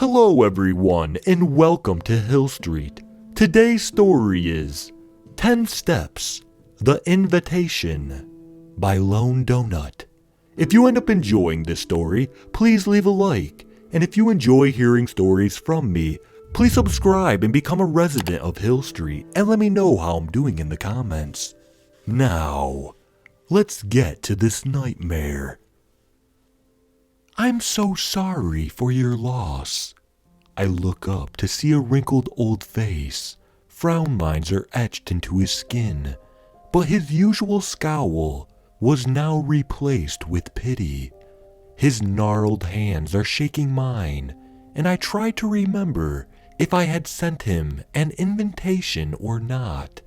Hello everyone and welcome to Hill Street. Today's story is 10 Steps, The Invitation by Lone Donut. If you end up enjoying this story, please leave a like. And if you enjoy hearing stories from me, please subscribe and become a resident of Hill Street and let me know how I'm doing in the comments. Now, let's get to this nightmare. I'm so sorry for your loss. I look up to see a wrinkled old face. Frown lines are etched into his skin, but his usual scowl was now replaced with pity. His gnarled hands are shaking mine, and I try to remember if I had sent him an invitation or not.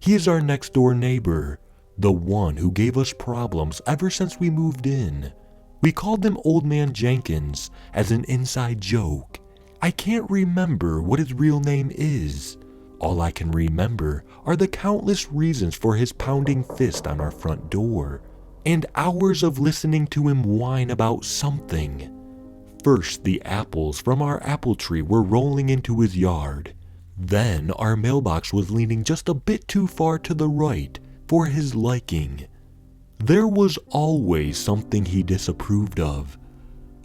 He is our next door neighbor, the one who gave us problems ever since we moved in. We called him Old Man Jenkins as an inside joke. I can't remember what his real name is. All I can remember are the countless reasons for his pounding fist on our front door, and hours of listening to him whine about something. First, the apples from our apple tree were rolling into his yard. Then, our mailbox was leaning just a bit too far to the right for his liking. There was always something he disapproved of.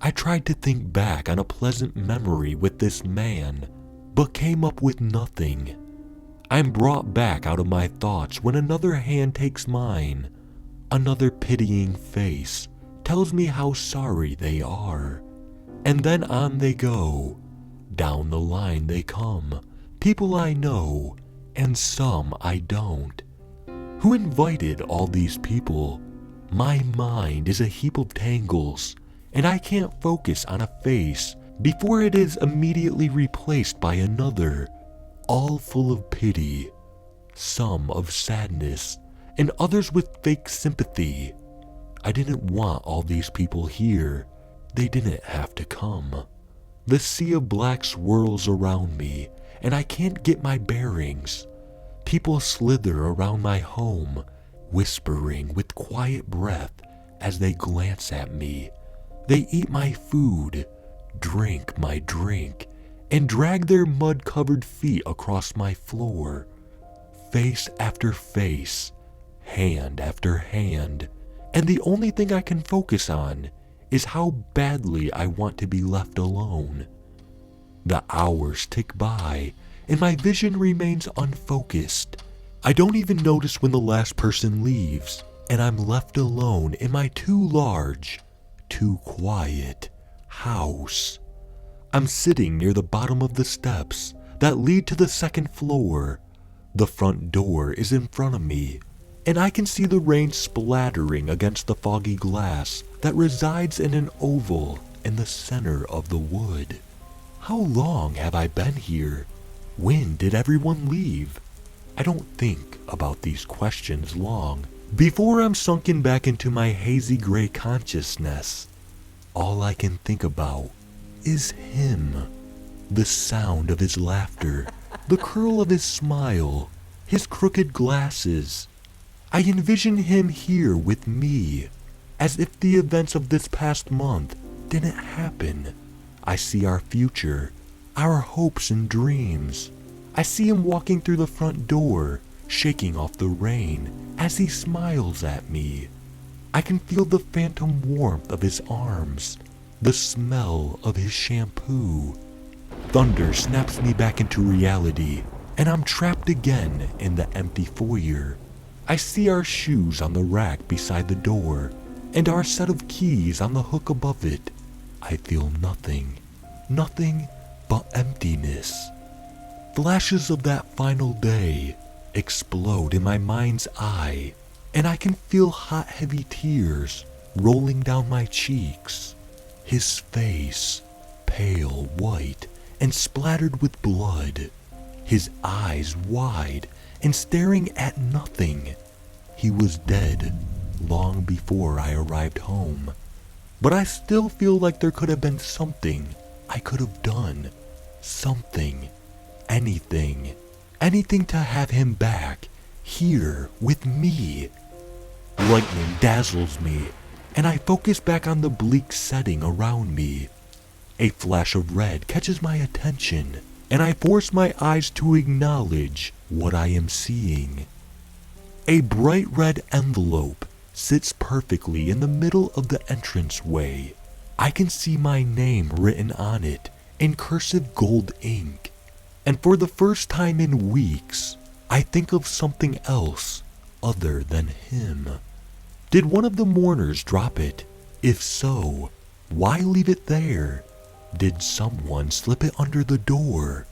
I tried to think back on a pleasant memory with this man, but came up with nothing. I'm brought back out of my thoughts when another hand takes mine. Another pitying face tells me how sorry they are. And then on they go. Down the line they come. People I know, and some I don't. Who invited all these people? My mind is a heap of tangles, and I can't focus on a face before it is immediately replaced by another, all full of pity, some of sadness, and others with fake sympathy. I didn't want all these people here. They didn't have to come. The sea of black swirls around me, and I can't get my bearings. People slither around my home, whispering with quiet breath as they glance at me. They eat my food, drink my drink, and drag their mud-covered feet across my floor. Face after face, hand after hand, and the only thing I can focus on is how badly I want to be left alone. The hours tick by, and my vision remains unfocused. I don't even notice when the last person leaves, and I'm left alone in my too large, too quiet house. I'm sitting near the bottom of the steps that lead to the second floor. The front door is in front of me, and I can see the rain splattering against the foggy glass that resides in an oval in the center of the wood. How long have I been here? When did everyone leave? I don't think about these questions long before I'm sunken back into my hazy gray consciousness. All I can think about is him. The sound of his laughter, the curl of his smile, his crooked glasses. I envision him here with me, as if the events of this past month didn't happen. I see our future, our hopes and dreams. I see him walking through the front door, shaking off the rain as he smiles at me. I can feel the phantom warmth of his arms, the smell of his shampoo. Thunder snaps me back into reality, and I'm trapped again in the empty foyer. I see our shoes on the rack beside the door, and our set of keys on the hook above it. I feel nothing but emptiness. Flashes of that final day explode in my mind's eye, and I can feel hot, heavy tears rolling down my cheeks. His face, pale white and splattered with blood. His eyes wide and staring at nothing. He was dead long before I arrived home. But I still feel like there could have been something I could have done. Something. Anything to have him back, here with me. Lightning dazzles me, and I focus back on the bleak setting around me. A flash of red catches my attention, and I force my eyes to acknowledge what I am seeing. A bright red envelope sits perfectly in the middle of the entranceway. I can see my name written on it in cursive gold ink, and for the first time in weeks, I think of something else other than him. Did one of the mourners drop it? If so, why leave it there? Did someone slip it under the door?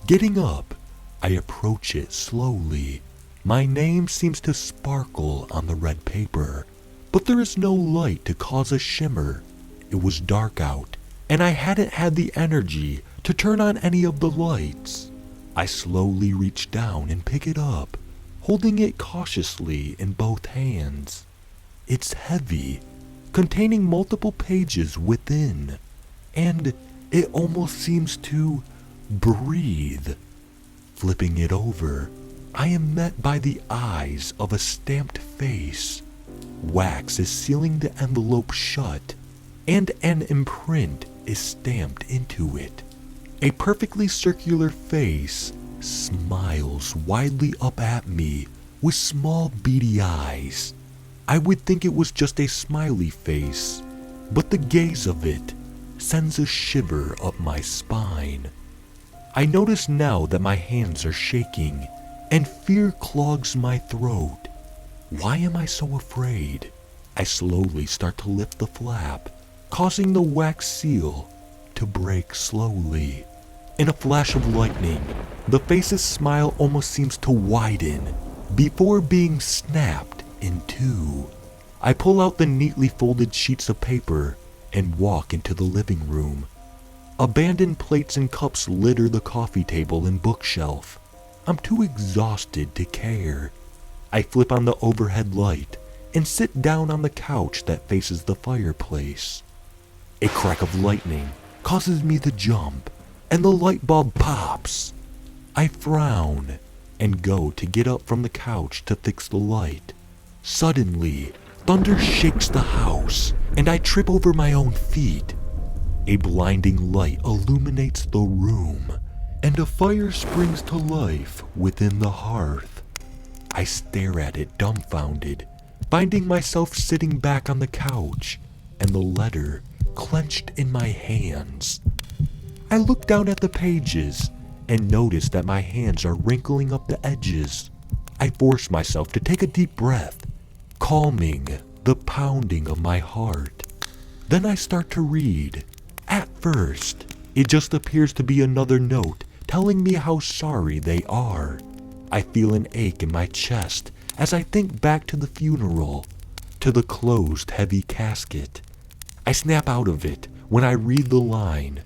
Getting up, I approach it slowly. My name seems to sparkle on the red paper, but there is no light to cause a shimmer. It was dark out, and I hadn't had the energy to turn on any of the lights. I slowly reach down and pick it up, holding it cautiously in both hands. It's heavy, containing multiple pages within, and it almost seems to breathe. Flipping it over, I am met by the eyes of a stamped face. Wax is sealing the envelope shut, and an imprint is stamped into it. A perfectly circular face smiles widely up at me with small beady eyes. I would think it was just a smiley face, but the gaze of it sends a shiver up my spine. I notice now that my hands are shaking, and fear clogs my throat. Why am I so afraid? I slowly start to lift the flap, causing the wax seal to break slowly. In a flash of lightning, the face's smile almost seems to widen before being snapped in two. I pull out the neatly folded sheets of paper and walk into the living room. Abandoned plates and cups litter the coffee table and bookshelf. I'm too exhausted to care. I flip on the overhead light and sit down on the couch that faces the fireplace. A crack of lightning causes me to jump, and the light bulb pops. I frown and go to get up from the couch to fix the light. Suddenly, thunder shakes the house, and I trip over my own feet. A blinding light illuminates the room, and a fire springs to life within the hearth. I stare at it dumbfounded, finding myself sitting back on the couch, and the letter clenched in my hands. I look down at the pages and notice that my hands are wrinkling up the edges. I force myself to take a deep breath, calming the pounding of my heart. Then I start to read. At first, it just appears to be another note telling me how sorry they are. I feel an ache in my chest as I think back to the funeral, to the closed heavy casket. I snap out of it when I read the line,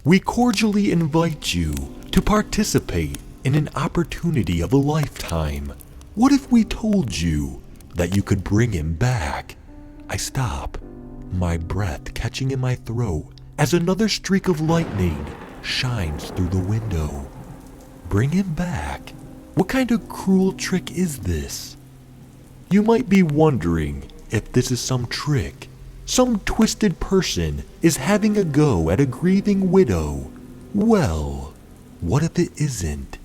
"We cordially invite you to participate in an opportunity of a lifetime. What if we told you that you could bring him back?" I stop, my breath catching in my throat as another streak of lightning shines through the window. Bring him back? What kind of cruel trick is this? You might be wondering if this is some trick. Some twisted person is having a go at a grieving widow. Well, what if it isn't?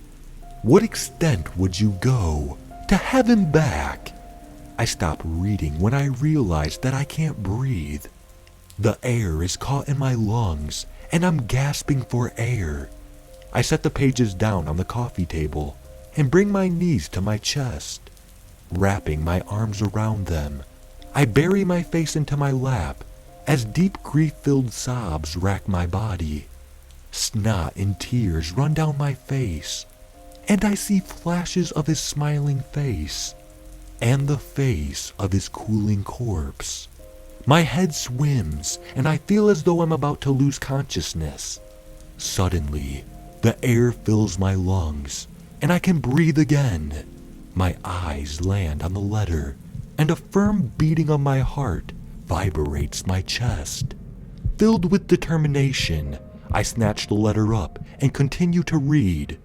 What extent would you go to have him back? I stop reading when I realize that I can't breathe. The air is caught in my lungs, and I'm gasping for air. I set the pages down on the coffee table and bring my knees to my chest. Wrapping my arms around them, I bury my face into my lap as deep grief-filled sobs rack my body. Snot and tears run down my face, and I see flashes of his smiling face and the face of his cooling corpse. My head swims, and I feel as though I'm about to lose consciousness. Suddenly, the air fills my lungs, and I can breathe again. My eyes land on the letter, and a firm beating of my heart vibrates my chest. Filled with determination, I snatch the letter up and continue to read.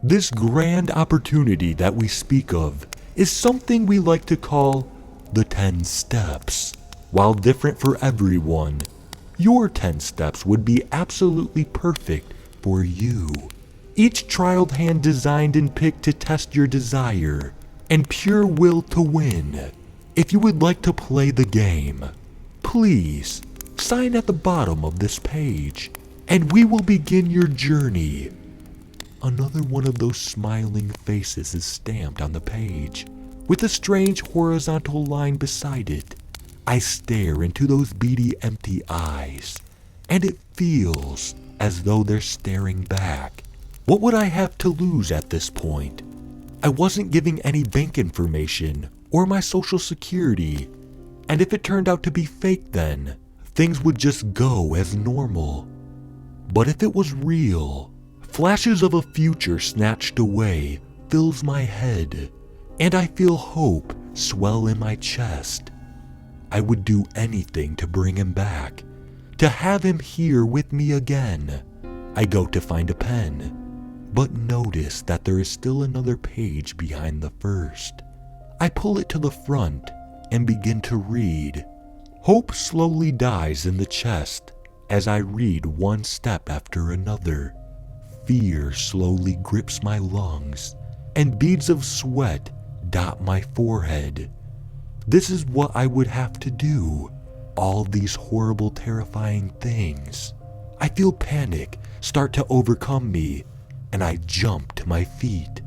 This grand opportunity that we speak of is something we like to call the 10 steps. While different for everyone, Your 10 steps would be absolutely perfect for you. Each trialed hand designed and picked to test your desire and pure will to win. If you would like to play the game, please sign at the bottom of this page and we will begin your journey. Another one of those smiling faces is stamped on the page with a strange horizontal line beside it. I stare into those beady, empty eyes, and it feels as though they're staring back. What would I have to lose at this point? I wasn't giving any bank information or my social security, and if it turned out to be fake then, things would just go as normal. But if it was real, flashes of a future snatched away fills my head, and I feel hope swell in my chest. I would do anything to bring him back, to have him here with me again. I go to find a pen, but notice that there is still another page behind the first. I pull it to the front and begin to read. Hope slowly dies in the chest as I read one step after another. Fear slowly grips my lungs, and beads of sweat dot my forehead. This is what I would have to do. All these horrible, terrifying things. I feel panic start to overcome me, and I jump to my feet.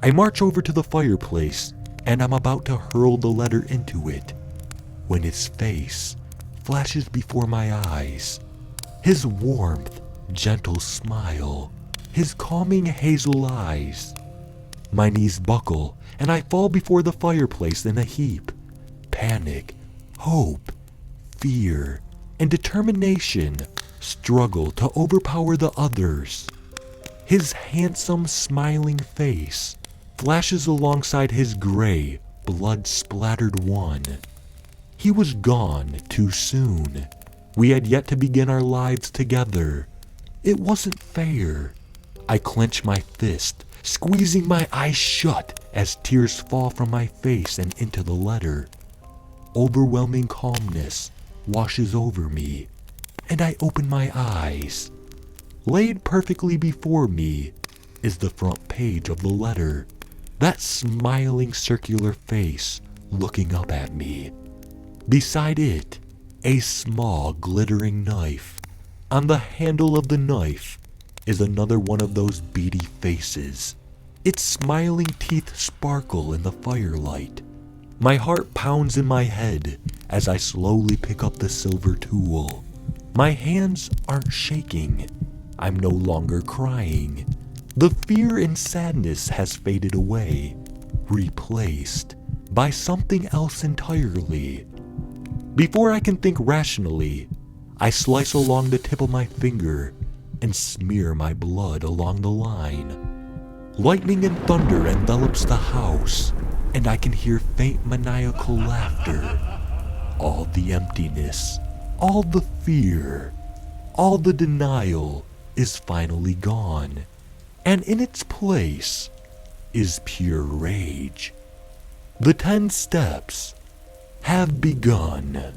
I march over to the fireplace, and I'm about to hurl the letter into it, when his face flashes before my eyes. His warmth, gentle smile, his calming hazel eyes. My knees buckle, and I fall before the fireplace in a heap. Panic, hope, fear, and determination struggle to overpower the others. His handsome, smiling face flashes alongside his gray, blood-splattered one. He was gone too soon. We had yet to begin our lives together. It wasn't fair. I clench my fist, squeezing my eyes shut as tears fall from my face and into the letter. Overwhelming calmness washes over me, and I open my eyes. Laid perfectly before me is the front page of the letter, that smiling circular face looking up at me. Beside it, a small glittering knife. On the handle of the knife is another one of those beady faces. Its smiling teeth sparkle in the firelight. My heart pounds in my head as I slowly pick up the silver tool. My hands aren't shaking. I'm no longer crying. The fear and sadness has faded away, replaced by something else entirely. Before I can think rationally, I slice along the tip of my finger and smear my blood along the line. Lightning and thunder envelops the house, and I can hear faint maniacal laughter. All the emptiness, all the fear, all the denial is finally gone, and in its place is pure rage. The 10 steps have begun.